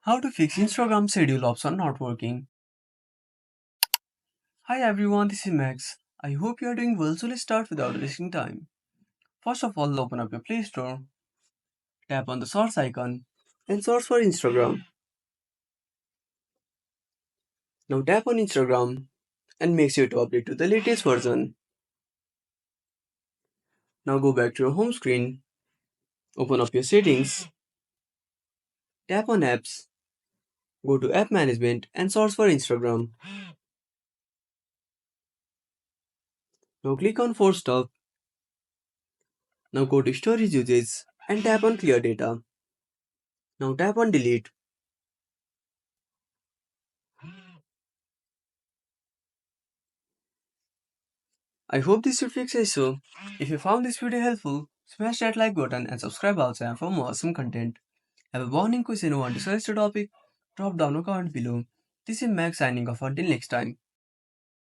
How to fix Instagram schedule option not working. Hi everyone, this is Max. I hope you are doing well, so let's start without wasting time. First of all, open up your Play Store, tap on the source icon, and search for Instagram. Now tap on Instagram and make sure to update to the latest version. Now go back to your home screen, open up your settings, tap on apps, go to app management and search for Instagram. Now click on force stop. Now go to storage usage and tap on clear data. Now tap on delete. I hope this should fix the issue. If you found this video helpful, smash that like button and subscribe also for more awesome content. Have a burning question or want to suggest a topic? Drop down a comment below. This is Max signing off until next time.